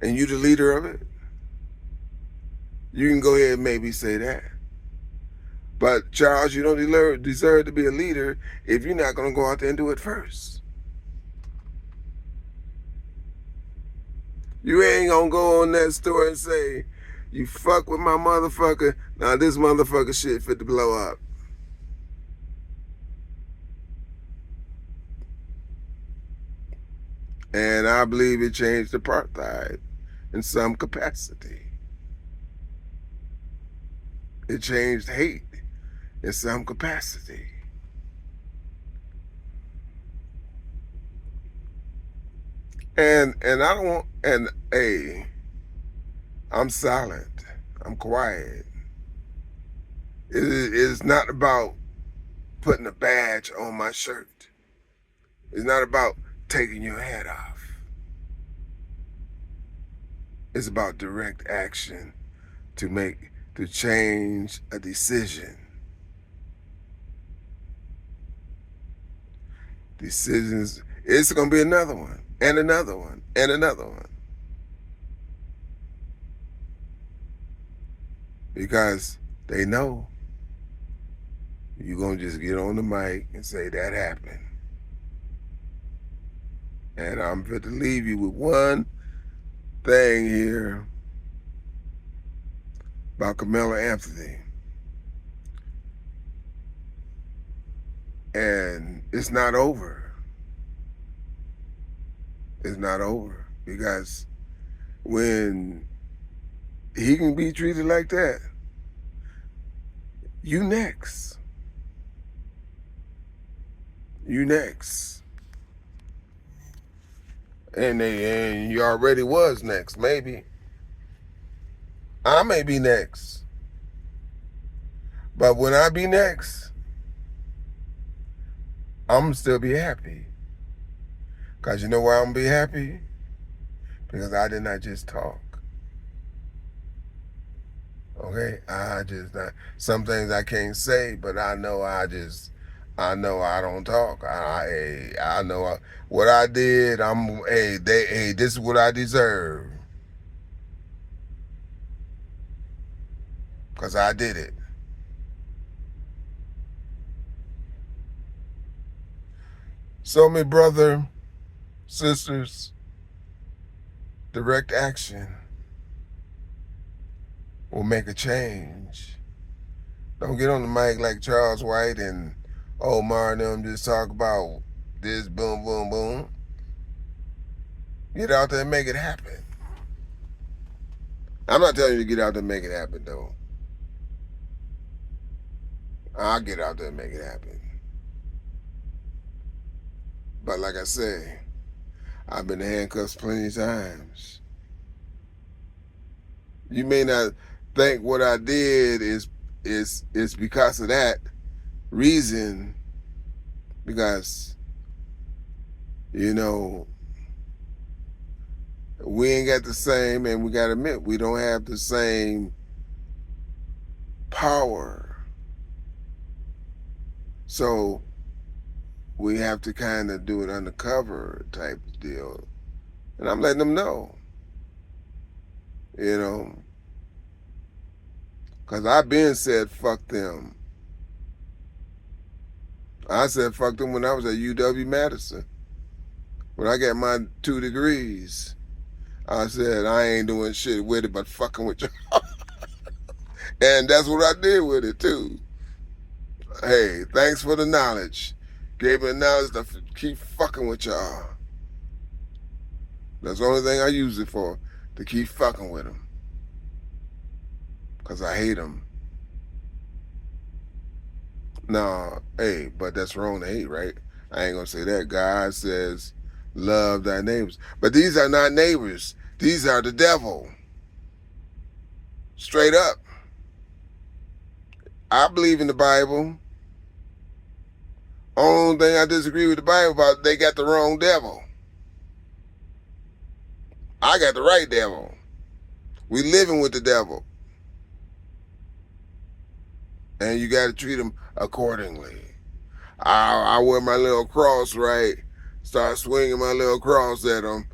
and you the leader of it. You can go ahead and maybe say that. But Charles, you don't deserve to be a leader if you're not going to go out there and do it first. You ain't going to go on that store and say, you fuck with my motherfucker, now this motherfucker shit fit to blow up. And I believe it changed apartheid in some capacity. It changed hate in some capacity. And I don't want, and I'm silent. I'm quiet. It is not about putting a badge on my shirt. It's not about taking your hat off. It's about direct action to change a decision. Decisions, it's going to be another one, and another one, and another one. Because they know you're going to just get on the mic and say that happened. And I'm going to leave you with one thing here about Carmelo Anthony. And it's not over. It's not over. Because when he can be treated like that, you next. You next. And you already was next, maybe. I may be next. But when I be next, I'm still be happy. Because you know why I'm gonna be happy? Because I did not just talk. Okay? I just not, some things I can't say, but I know I don't talk. I know what I did. This is what I deserve. Because I did it. So, my brother, sisters, direct action will make a change. Don't get on the mic like Charles White and Omar and them just talk about this, boom, boom, boom. Get out there and make it happen. I'm not telling you to get out there and make it happen, though. I'll get out there and make it happen. But like I say, I've been in handcuffs plenty of times. You may not think what I did is because of that reason, because you know we ain't got the same, and we got to admit we don't have the same power. So we have to kind of do it undercover type deal, and I'm letting them know, you know, because I've been said fuck them. I said fuck them when I was at UW-Madison. When I got my 2 degrees, I said I ain't doing shit with it but fucking with you. And that's what I did with it too. Hey, thanks for the knowledge. Gave me the knowledge to keep fucking with y'all. That's the only thing I use it for, to keep fucking with them. Because I hate them. Nah, hey, but that's wrong to hate, right? I ain't going to say that. God says, love thy neighbors. But these are not neighbors. These are the devil. Straight up. I believe in the Bible. Only thing I disagree with the Bible about, they got the wrong devil. I got the right devil. We living with the devil. And you got to treat them accordingly. I wear my little cross, right? Start swinging my little cross at them.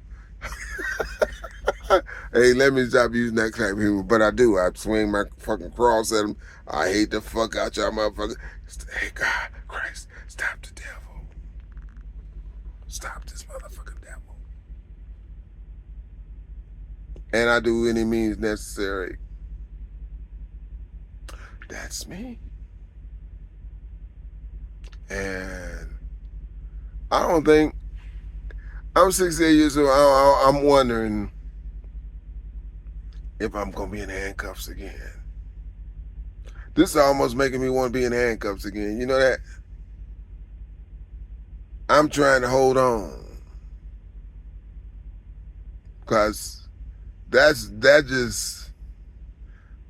Hey, let me stop using that type of humor, but I do. I swing my fucking cross at them. I hate the fuck out y'all motherfuckers. Hey, God, Christ, stop the devil. Stop this motherfucking devil. And I do any means necessary. That's me. And I don't think, I'm 68 years old. I'm wondering if I'm going to be in handcuffs again. This is almost making me want to be in handcuffs again. You know that? I'm trying to hold on. Because that just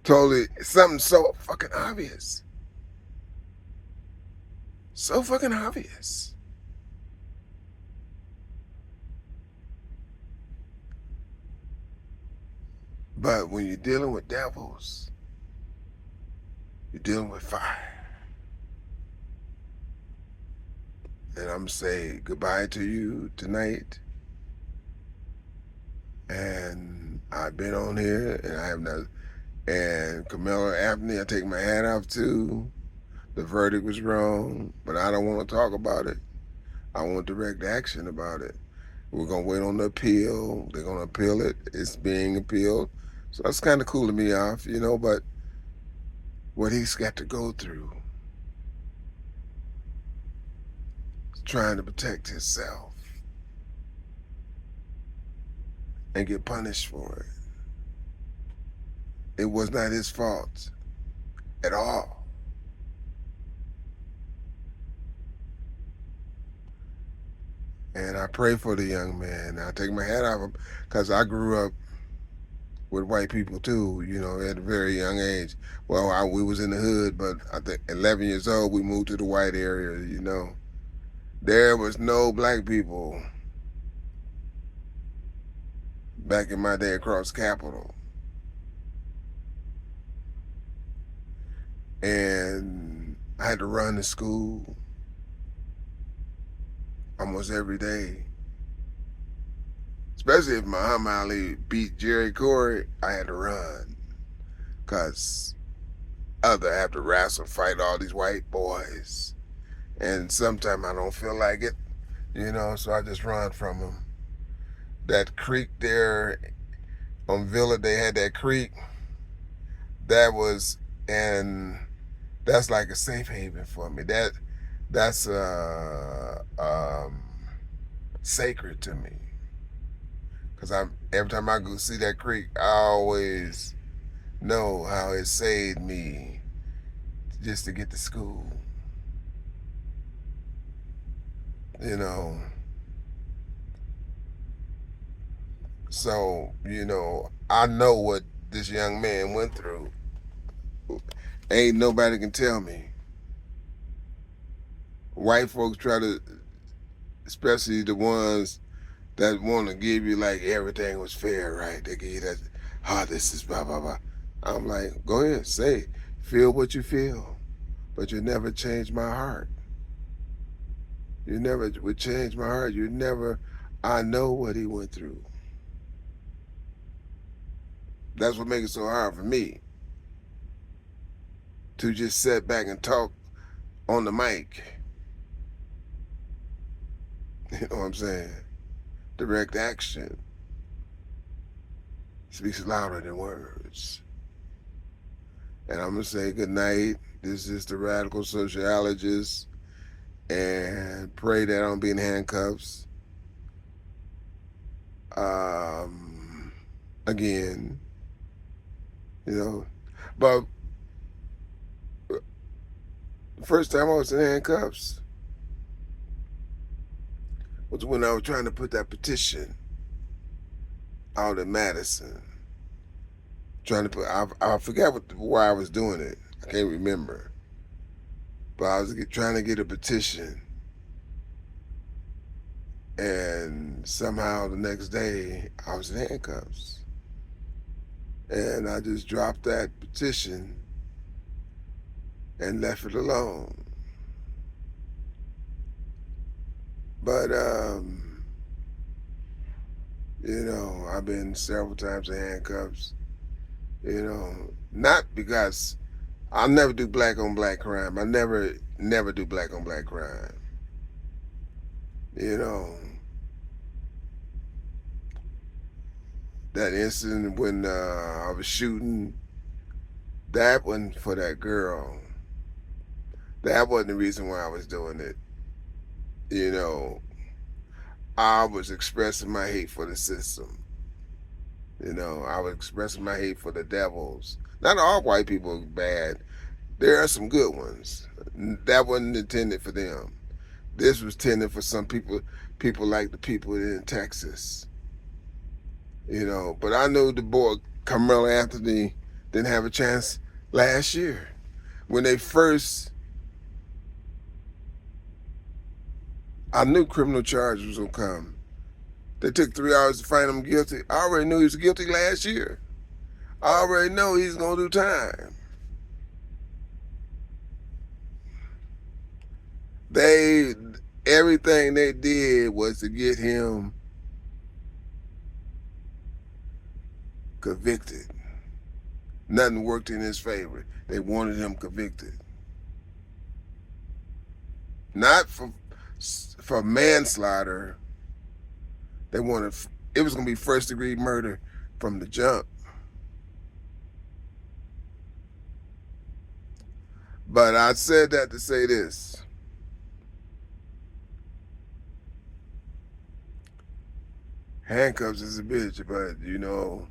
totally, something so fucking obvious. So fucking obvious. But when you're dealing with devils, you're dealing with fire. And I'm saying goodbye to you tonight. And I've been on here, and I have not. And Camilla Anthony, I take my hat off to. The verdict was wrong, but I don't want to talk about it. I want direct action about it. We're going to wait on the appeal. They're going to appeal it. It's being appealed. So that's kind of cooling me off, you know, but what he's got to go through, trying to protect himself and get punished for it. It was not his fault at all. And I pray for the young man. I take my hat off him because I grew up with white people too, you know, at a very young age. Well, we was in the hood, but I think 11 years old, we moved to the white area, you know. There was no black people back in my day across Capitol. And I had to run to school almost every day. Especially if Muhammad Ali beat Jerry Corey, I had to run. Because other have to wrestle, fight all these white boys. And sometimes I don't feel like it, you know, so I just run from them. That creek there on Villa, they had that creek. That was, and that's like a safe haven for me. That's sacred to me. Cause every time I go see that creek, I always know how it saved me just to get to school. You know. So, you know, I know what this young man went through. Ain't nobody can tell me. White folks try to, especially the ones that want to give you like everything was fair, right? They give you that, this is blah, blah, blah. I'm like, go ahead, say, feel what you feel, but you never change my heart. You never would change my heart. You never, I know what he went through. That's what makes it so hard for me to just sit back and talk on the mic. You know what I'm saying? Direct action speaks louder than words. And I'm going to say good night. This is the Radical Sociologist. And pray that I don't be in handcuffs. Again, you know. But the first time I was in handcuffs was when I was trying to put that petition out in Madison. Trying to put, I forgot why I was doing it. I can't remember. But I was trying to get a petition. And somehow the next day I was in handcuffs. And I just dropped that petition and left it alone. But, you know, I've been several times in handcuffs, you know, not because I'll never do black on black crime. I never do black on black crime. You know, that incident when I was shooting, that wasn't for that girl. That wasn't the reason why I was doing it. You know, I was expressing my hate for the system. You know, I was expressing my hate for the devils. Not all white people are bad. There are some good ones. That wasn't intended for them. This was intended for some people like the people in Texas. You know, but I know the boy Carmelo Anthony didn't have a chance last year. When they first, I knew criminal charges was gonna come. They took 3 hours to find him guilty. I already knew he was guilty last year. I already know he's gonna do time. Everything they did was to get him convicted. Nothing worked in his favor. They wanted him convicted. Not for manslaughter. They wanted, it was going to be first degree murder from the jump. But I said that to say this. Handcuffs is a bitch, but you know,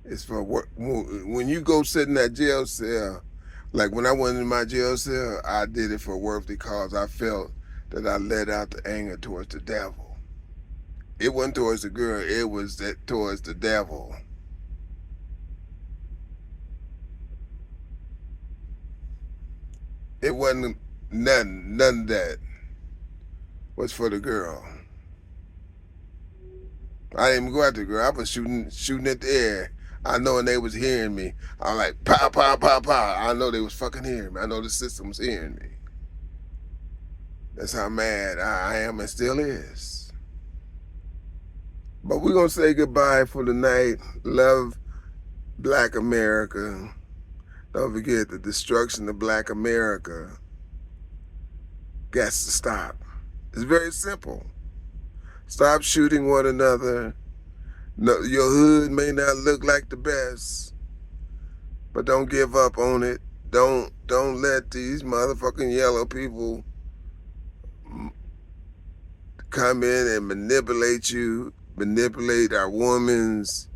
it's for work. When you go sit in that jail cell, like when I went in my jail cell, I did it for a worthy cause. I felt that I let out the anger towards the devil. It wasn't towards the girl, it was towards the devil. It wasn't none of that was for the girl. I didn't even go after the girl. I was shooting at the air. I know, and they was hearing me. I was like, pow, pow, pow, pow. I know they was fucking hearing me. I know the system was hearing me. That's how mad I am and still is. But we're going to say goodbye for the night. Love Black America. Don't forget the destruction of Black America got to stop. It's very simple. Stop shooting one another. No, your hood may not look like the best, but don't give up on it. Don't let these motherfucking yellow people come in and manipulate you, manipulate our women's.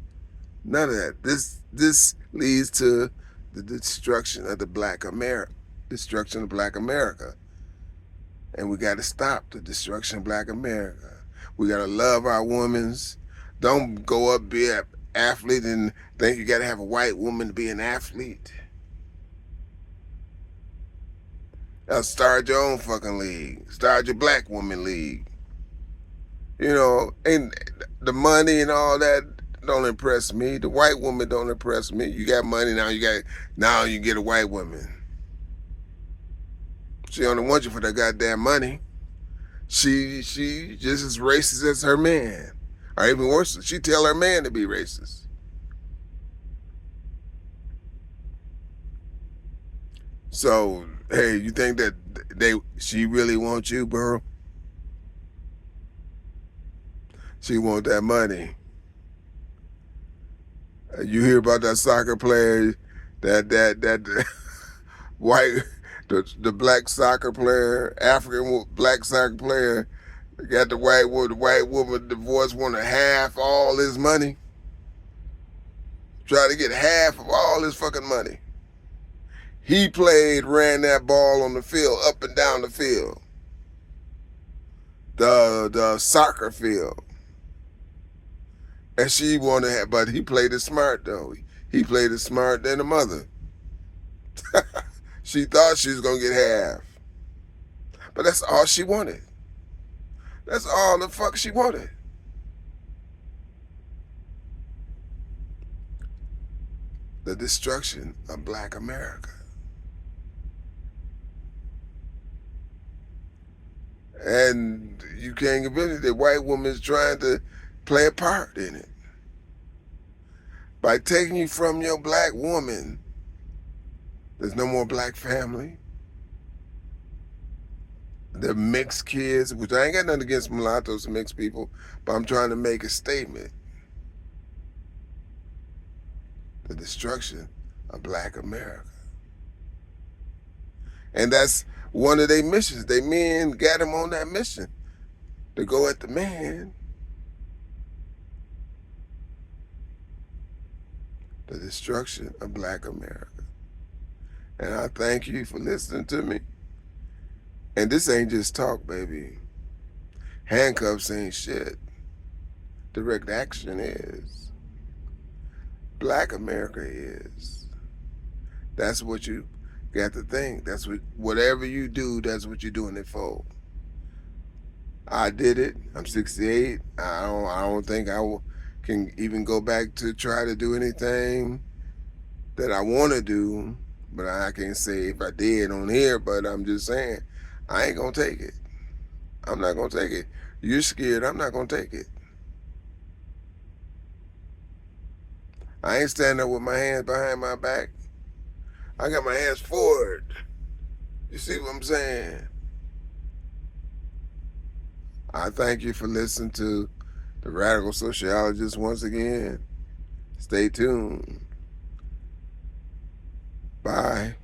None of that. This leads to the destruction of the Black America, destruction of Black America, and we got to stop the destruction of Black America. We got to love our women's. Don't go up be an athlete and think you got to have a white woman to be an athlete. Start your own fucking league. Start your Black woman league. You know, and the money and all that don't impress me. The white woman don't impress me. You got money now. You get a white woman. She only wants you for that goddamn money. She just as racist as her man. Or even worse, she tell her man to be racist. So, hey, you think that she really wants you, bro? She want that money. You hear about that soccer player, that white, the black soccer player, African black soccer player, got the white woman divorced, wanted half all his money. Try to get half of all his fucking money. He ran that ball on the field, up and down the field. The soccer field. And she wanted to have, but he played it smart though. He played it smart than the mother. She thought she was gonna get half. But that's all she wanted. That's all the fuck she wanted. The destruction of Black America. And you can't convince the white woman's trying to play a part in it. By taking you from your black woman, there's no more black family. The mixed kids, which I ain't got nothing against mulattoes and mixed people, but I'm trying to make a statement. The destruction of Black America. And that's one of their missions. They men got them on that mission to go at the man. The destruction of Black America. And I thank you for listening to me. And this ain't just talk, baby. Handcuffs ain't shit. Direct action is. Black America is. That's what you got to think. That's whatever you do, that's what you're doing it for. I did it. I'm 68. I don't think I can even go back to try to do anything that I want to do, but I can't say if I did on here, but I'm just saying, I ain't gonna take it. I'm not gonna take it. You're scared, I'm not gonna take it. I ain't standing up with my hands behind my back. I got my hands forward. You see what I'm saying? I thank you for listening to the Radical Sociologist once again. Stay tuned. Bye.